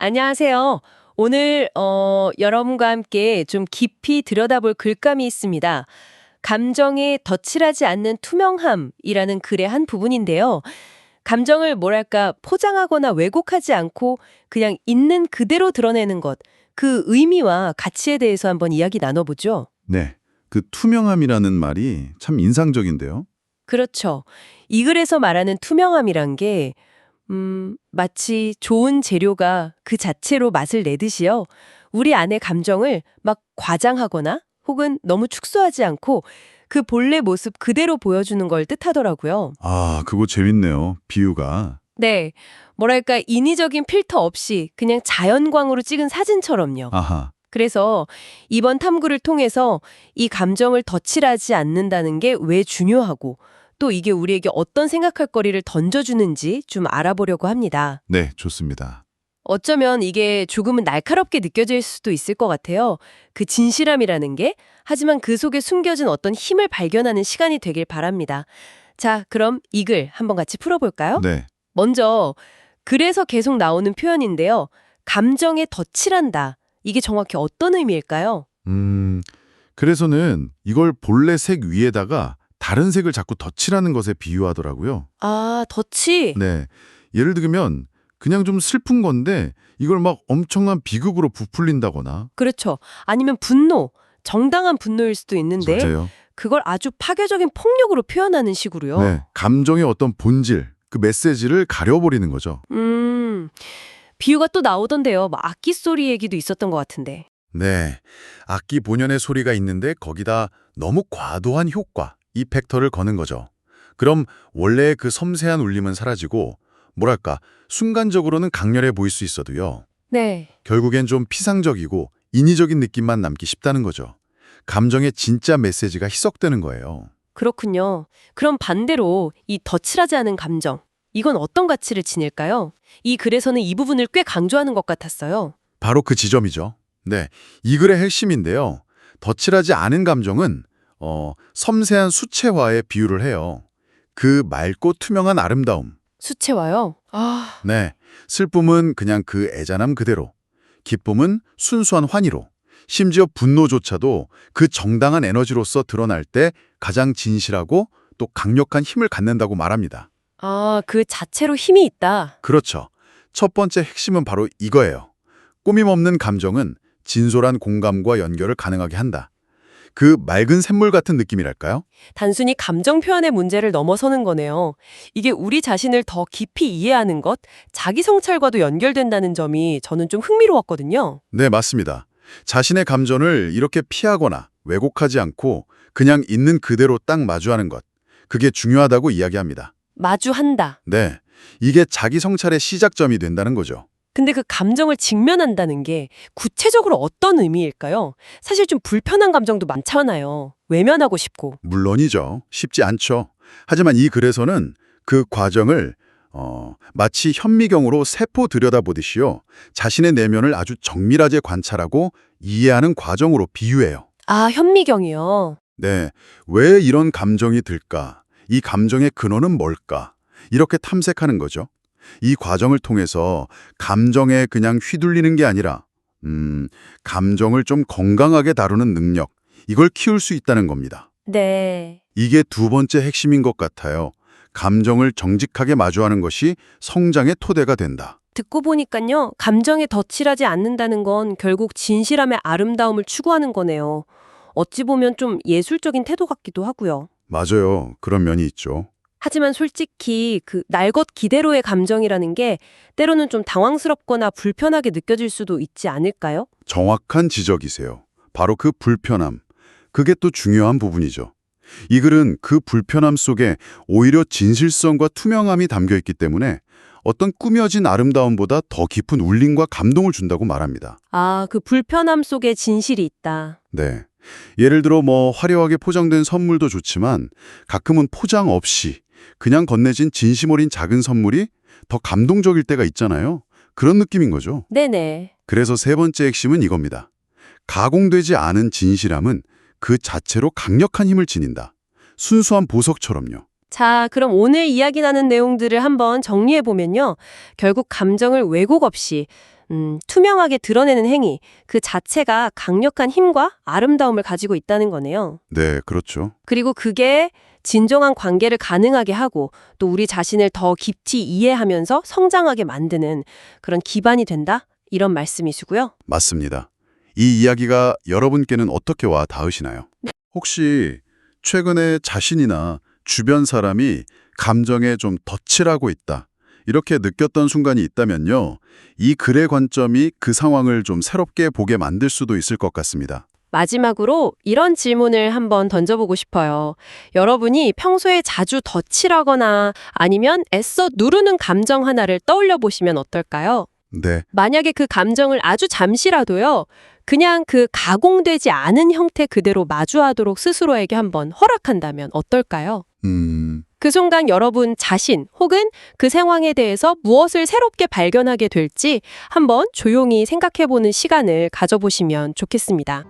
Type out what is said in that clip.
안녕하세요. 오늘 여러분과 함께 좀 깊이 들여다볼 글감이 있습니다. 감정에 덧칠하지 않는 투명함이라는 글의 한 부분인데요. 감정을 뭐랄까 포장하거나 왜곡하지 않고 그냥 있는 그대로 드러내는 것, 그 의미와 가치에 대해서 한번 이야기 나눠보죠. 네, 그 투명함이라는 말이 참 인상적인데요. 그렇죠. 이 글에서 말하는 투명함이란 게 마치 좋은 재료가 그 자체로 맛을 내듯이요. 우리 안의 감정을 막 과장하거나 혹은 너무 축소하지 않고 그 본래 모습 그대로 보여주는 걸 뜻하더라고요. 아, 그거 재밌네요. 비유가. 네. 뭐랄까 인위적인 필터 없이 그냥 자연광으로 찍은 사진처럼요. 아하, 그래서 이번 탐구를 통해서 이 감정을 덧칠하지 않는다는 게 왜 중요하고 또 이게 우리에게 어떤 생각할 거리를 던져주는지 좀 알아보려고 합니다. 네, 좋습니다. 어쩌면 이게 조금은 날카롭게 느껴질 수도 있을 것 같아요. 그 진실함이라는 게. 하지만 그 속에 숨겨진 어떤 힘을 발견하는 시간이 되길 바랍니다. 자, 그럼 이 글 한번 같이 풀어볼까요? 네, 먼저 글에서 계속 나오는 표현인데요. 감정에 덧칠한다. 이게 정확히 어떤 의미일까요? 그래서는 이걸 본래 색 위에다가 다른 색을 자꾸 덧칠하는 것에 비유하더라고요. 아, 덧칠. 네, 예를 들면 그냥 좀 슬픈 건데 이걸 막 엄청난 비극으로 부풀린다거나. 그렇죠. 아니면 분노. 정당한 분노일 수도 있는데 맞아요. 그걸 아주 파괴적인 폭력으로 표현하는 식으로요. 네, 감정의 어떤 본질, 그 메시지를 가려버리는 거죠. 비유가 또 나오던데요. 뭐 악기 소리 얘기도 있었던 것 같은데. 네, 악기 본연의 소리가 있는데 거기다 너무 과도한 효과, 이펙터를 거는 거죠. 그럼 원래의 그 섬세한 울림은 사라지고 뭐랄까 순간적으로는 강렬해 보일 수 있어도요. 네. 결국엔 좀 피상적이고 인위적인 느낌만 남기 쉽다는 거죠. 감정의 진짜 메시지가 희석되는 거예요. 그렇군요. 그럼 반대로 이 덧칠하지 않은 감정. 이건 어떤 가치를 지닐까요? 이 글에서는 이 부분을 꽤 강조하는 것 같았어요. 바로 그 지점이죠. 네, 이 글의 핵심인데요. 덧칠하지 않은 감정은 섬세한 수채화에 비유를 해요. 그 맑고 투명한 아름다움. 수채화요? 아, 네, 슬픔은 그냥 그 애잔함 그대로, 기쁨은 순수한 환희로, 심지어 분노조차도 그 정당한 에너지로서 드러날 때 가장 진실하고 또 강력한 힘을 갖는다고 말합니다. 그 자체로 힘이 있다. 그렇죠. 첫 번째 핵심은 바로 이거예요. 꾸밈없는 감정은 진솔한 공감과 연결을 가능하게 한다. 그 맑은 샘물 같은 느낌이랄까요? 단순히 감정 표현의 문제를 넘어서는 거네요. 이게 우리 자신을 더 깊이 이해하는 것, 자기 성찰과도 연결된다는 점이 저는 좀 흥미로웠거든요. 네, 맞습니다. 자신의 감정을 이렇게 피하거나 왜곡하지 않고 그냥 있는 그대로 딱 마주하는 것. 그게 중요하다고 이야기합니다. 마주한다. 네, 이게 자기 성찰의 시작점이 된다는 거죠. 근데 그 감정을 직면한다는 게 구체적으로 어떤 의미일까요? 사실 좀 불편한 감정도 많잖아요. 외면하고 싶고. 물론이죠. 쉽지 않죠. 하지만 이 글에서는 그 과정을 마치 현미경으로 세포 들여다보듯이요. 자신의 내면을 아주 정밀하게 관찰하고 이해하는 과정으로 비유해요. 아, 현미경이요. 네, 왜 이런 감정이 들까? 이 감정의 근원은 뭘까? 이렇게 탐색하는 거죠. 이 과정을 통해서 감정에 그냥 휘둘리는 게 아니라 감정을 좀 건강하게 다루는 능력, 이걸 키울 수 있다는 겁니다. 네. 이게 두 번째 핵심인 것 같아요. 감정을 정직하게 마주하는 것이 성장의 토대가 된다. 듣고 보니까요, 감정에 덧칠하지 않는다는 건 결국 진실함의 아름다움을 추구하는 거네요. 어찌 보면 좀 예술적인 태도 같기도 하고요. 맞아요. 그런 면이 있죠. 하지만 솔직히 그 날 것 기대로의 감정이라는 게 때로는 좀 당황스럽거나 불편하게 느껴질 수도 있지 않을까요? 정확한 지적이세요. 바로 그 불편함. 그게 또 중요한 부분이죠. 이 글은 그 불편함 속에 오히려 진실성과 투명함이 담겨 있기 때문에 어떤 꾸며진 아름다움보다 더 깊은 울림과 감동을 준다고 말합니다. 아, 그 불편함 속에 진실이 있다. 네. 예를 들어 화려하게 포장된 선물도 좋지만 가끔은 포장 없이 그냥 건네진 진심 어린 작은 선물이 더 감동적일 때가 있잖아요. 그런 느낌인 거죠. 네네. 그래서 세 번째 핵심은 이겁니다. 가공되지 않은 진실함은 그 자체로 강력한 힘을 지닌다. 순수한 보석처럼요. 자, 그럼 오늘 이야기 나눈 내용들을 한번 정리해보면요. 결국 감정을 왜곡 없이 투명하게 드러내는 행위, 그 자체가 강력한 힘과 아름다움을 가지고 있다는 거네요. 네, 그렇죠. 그리고 그게 진정한 관계를 가능하게 하고 또 우리 자신을 더 깊이 이해하면서 성장하게 만드는 그런 기반이 된다? 이런 말씀이시고요. 맞습니다. 이 이야기가 여러분께는 어떻게 와 닿으시나요? 혹시 최근에 자신이나 주변 사람이 감정에 좀 덧칠하고 있다, 이렇게 느꼈던 순간이 있다면요, 이 글의 관점이 그 상황을 좀 새롭게 보게 만들 수도 있을 것 같습니다. 마지막으로 이런 질문을 한번 던져보고 싶어요. 여러분이 평소에 자주 덧칠하거나 아니면 애써 누르는 감정 하나를 떠올려 보시면 어떨까요? 네, 만약에 그 감정을 아주 잠시라도요, 그냥 그 가공되지 않은 형태 그대로 마주하도록 스스로에게 한번 허락한다면 어떨까요? 그 순간 여러분 자신 혹은 그 상황에 대해서 무엇을 새롭게 발견하게 될지 한번 조용히 생각해보는 시간을 가져보시면 좋겠습니다.